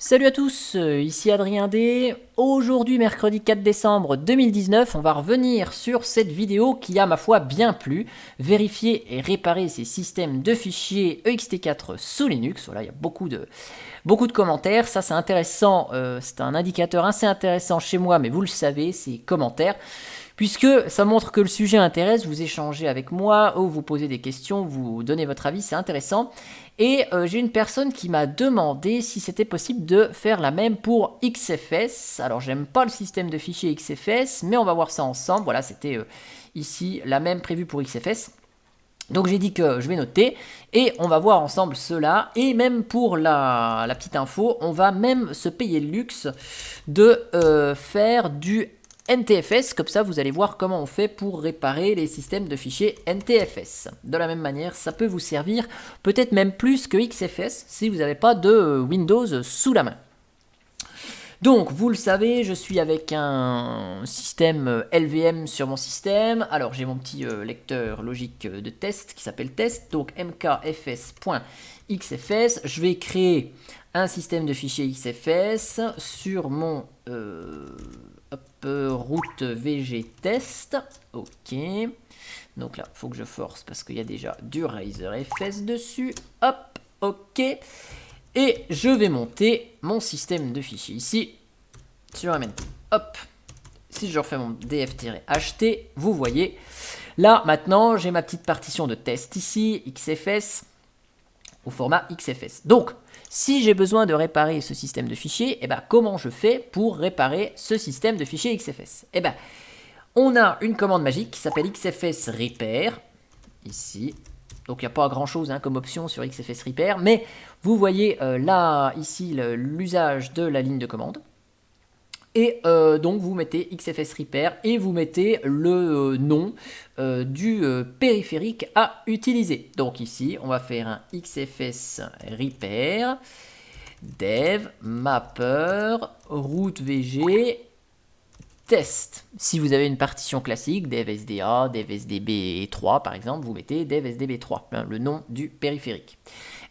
Salut à tous, ici Adrien D. Aujourd'hui, mercredi 4 décembre 2019, on va revenir sur cette vidéo qui a ma foi bien plu. Vérifier et réparer ces systèmes de fichiers ext4 sous Linux. Voilà, il y a beaucoup de commentaires. Ça, c'est intéressant. C'est un indicateur assez intéressant chez moi, mais vous le savez, ces commentaires. Puisque ça montre que le sujet intéresse, vous échangez avec moi, ou vous posez des questions, vous donnez votre avis, c'est intéressant. Et j'ai une personne qui m'a demandé si c'était possible de faire la même pour XFS. Alors j'aime pas le système de fichiers XFS, mais on va voir ça ensemble. Voilà, c'était ici la même prévue pour XFS. Donc j'ai dit que je vais noter et on va voir ensemble cela. Et même pour la petite info, on va même se payer le luxe de faire du NTFS, comme ça vous allez voir comment on fait pour réparer les systèmes de fichiers NTFS. De la même manière, ça peut vous servir peut-être même plus que XFS si vous n'avez pas de Windows sous la main. Donc, vous le savez, je suis avec un système LVM sur mon système. Alors, j'ai mon petit lecteur logique de test qui s'appelle test, donc mkfs.xfs. Je vais créer un système de fichiers XFS sur mon route VG test. Ok. Donc là, il faut que je force parce qu'il y a déjà du RazorFS dessus. Hop, ok. Et je vais monter mon système de fichiers ici sur MNT. Hop. Si je refais mon df-ht, vous voyez. Là, maintenant, j'ai ma petite partition de test ici, XFS, au format XFS. Donc, si j'ai besoin de réparer ce système de fichiers, comment je fais pour réparer ce système de fichiers XFS? On a une commande magique qui s'appelle XFS Repair, ici. Donc il n'y a pas grand chose comme option sur XFS Repair, mais vous voyez là, ici, l'usage de la ligne de commande. Et donc vous mettez XFS Repair et vous mettez le nom du périphérique à utiliser. Donc ici, on va faire un XFS Repair, dev, mapper, route VG, test. Si vous avez une partition classique, dev SDA, dev SDB3 par exemple, vous mettez dev SDB3, le nom du périphérique.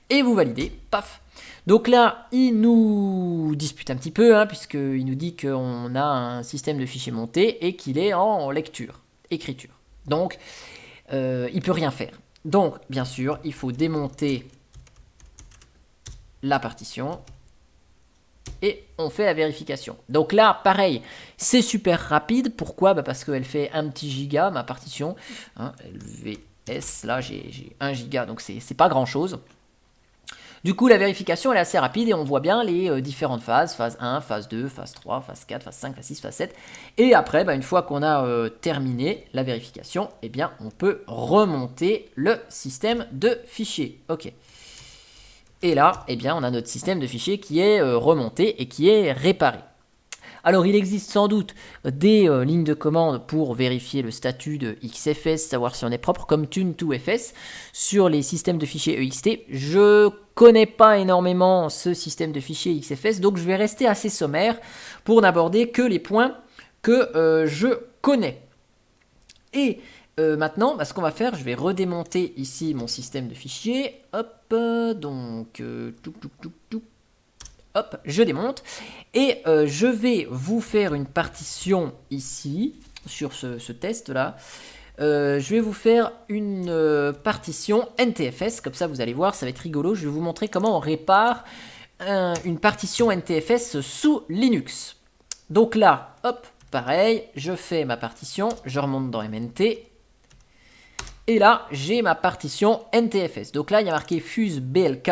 Et vous validez, paf. Donc là, il nous dispute un petit peu, puisqu'il nous dit qu'on a un système de fichiers monté et qu'il est en lecture, écriture. Donc, il ne peut rien faire. Donc, bien sûr, il faut démonter la partition et on fait la vérification. Donc là, pareil, c'est super rapide. Pourquoi? Parce qu'elle fait 1 petit giga, ma partition. LVS, là, j'ai 1 giga, donc c'est pas grand-chose. Du coup, la vérification elle est assez rapide et on voit bien les différentes phases, phase 1, phase 2, phase 3, phase 4, phase 5, phase 6, phase 7. Et après, une fois qu'on a terminé la vérification, on peut remonter le système de fichiers. Ok. Et là, on a notre système de fichiers qui est remonté et qui est réparé. Alors, il existe sans doute des lignes de commande pour vérifier le statut de XFS, savoir si on est propre, comme Tune2FS sur les systèmes de fichiers EXT. Je connais pas énormément ce système de fichiers XFS, donc je vais rester assez sommaire pour n'aborder que les points que je connais. Et maintenant, ce qu'on va faire, je vais redémonter ici mon système de fichiers. Hop, donc, hop, je démonte et je vais vous faire une partition ici sur ce test là. Je vais vous faire une partition NTFS, comme ça vous allez voir, ça va être rigolo. Je vais vous montrer comment on répare une partition NTFS sous Linux. Donc là, hop, pareil, je fais ma partition, je remonte dans MNT. Et là, j'ai ma partition NTFS. Donc là, il y a marqué Fuse BLK.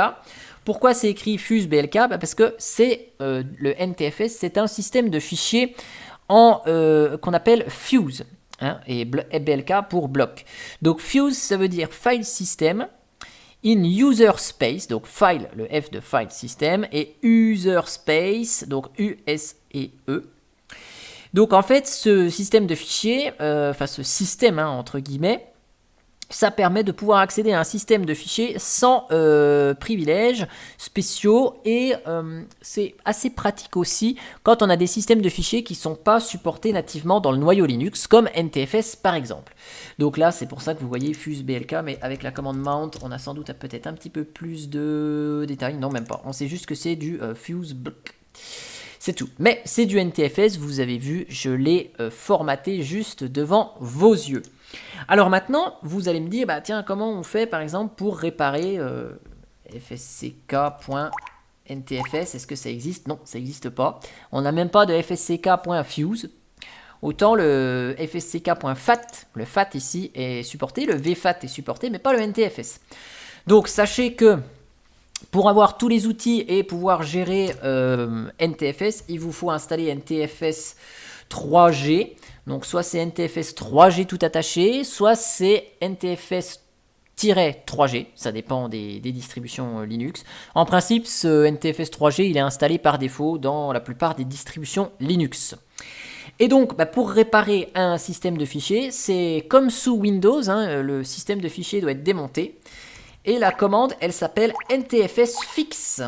Pourquoi c'est écrit Fuse BLK? Parce que c'est le NTFS, c'est un système de fichiers qu'on appelle Fuse, et BLK pour bloc. Donc Fuse, ça veut dire File System in User Space, donc File, le F de File System, et User Space, donc U-S-E-E. Donc en fait, ce système de fichiers, ce système entre guillemets, ça permet de pouvoir accéder à un système de fichiers sans privilèges spéciaux et c'est assez pratique aussi quand on a des systèmes de fichiers qui ne sont pas supportés nativement dans le noyau Linux comme NTFS par exemple. Donc là c'est pour ça que vous voyez fuse BLK, mais avec la commande mount on a sans doute peut-être un petit peu plus de détails, non même pas, on sait juste que c'est du fuse block. C'est tout, mais c'est du NTFS, vous avez vu, je l'ai formaté juste devant vos yeux. Alors maintenant, vous allez me dire, bah tiens, comment on fait par exemple pour réparer fsck.ntfs, est-ce que ça existe? Non, ça n'existe pas. On n'a même pas de fsck.fuse. Autant le fsck.fat, le fat ici est supporté, le vfat est supporté, mais pas le NTFS. Donc sachez que pour avoir tous les outils et pouvoir gérer NTFS, il vous faut installer NTFS 3G. Donc soit c'est NTFS 3G tout attaché, soit c'est NTFS-3G, ça dépend des distributions Linux. En principe, ce NTFS 3G, il est installé par défaut dans la plupart des distributions Linux. Et donc, pour réparer un système de fichiers, c'est comme sous Windows, hein, le système de fichiers doit être démonté. Et la commande, elle s'appelle NTFS fix.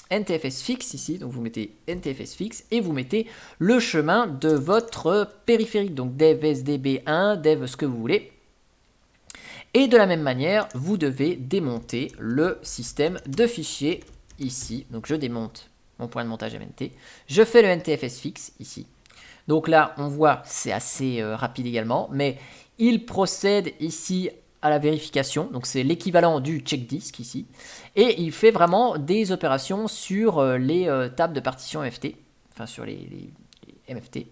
NTFS fix ici, donc vous mettez NTFS fix et vous mettez le chemin de votre périphérique, donc dev sdb1, dev ce que vous voulez. Et de la même manière, vous devez démonter le système de fichiers ici. Donc je démonte mon point de montage MNT, je fais le NTFS fix ici. Donc là, on voit, c'est assez rapide également, mais il procède ici à la vérification, donc c'est l'équivalent du check disk ici, et il fait vraiment des opérations sur les tables de partition MFT, enfin sur les MFT.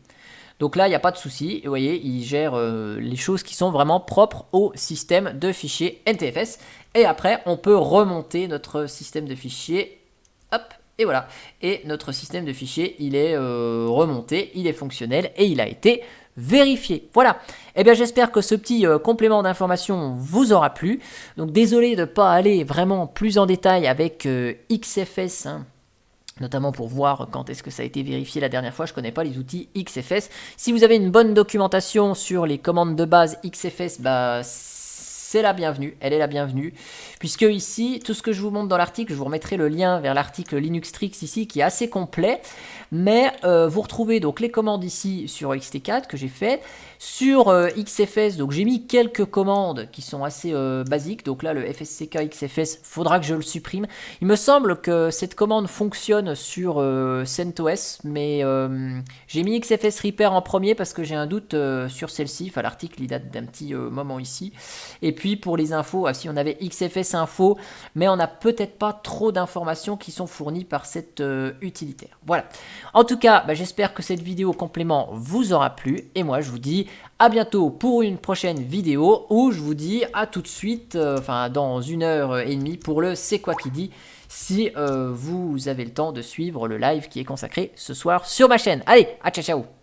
Donc là, il n'y a pas de souci, et vous voyez, il gère les choses qui sont vraiment propres au système de fichiers NTFS, et après, on peut remonter notre système de fichiers, hop, et voilà, et notre système de fichiers, il est remonté, il est fonctionnel, et il a été vérifier. Voilà. Eh bien, j'espère que ce petit complément d'information vous aura plu. Donc, désolé de ne pas aller vraiment plus en détail avec XFS, hein, notamment pour voir quand est-ce que ça a été vérifié la dernière fois. Je ne connais pas les outils XFS. Si vous avez une bonne documentation sur les commandes de base XFS, c'est la bienvenue, elle est la bienvenue, puisque ici, tout ce que je vous montre dans l'article, je vous remettrai le lien vers l'article Linux Tricks ici, qui est assez complet, mais vous retrouvez donc les commandes ici sur XT4 que j'ai fait, sur XFS, donc j'ai mis quelques commandes qui sont assez basiques, donc là le FSCK XFS, faudra que je le supprime. Il me semble que cette commande fonctionne sur CentOS, mais j'ai mis XFS Repair en premier parce que j'ai un doute sur celle-ci, enfin l'article il date d'un petit moment ici, et puis pour les infos, si on avait XFS Info, mais on n'a peut-être pas trop d'informations qui sont fournies par cette utilitaire. Voilà. En tout cas, j'espère que cette vidéo complément vous aura plu, et moi je vous dis à bientôt pour une prochaine vidéo, où je vous dis à tout de suite, dans 1h30 pour le C'est quoi qui dit, si vous avez le temps de suivre le live qui est consacré ce soir sur ma chaîne. Allez, à ciao ciao.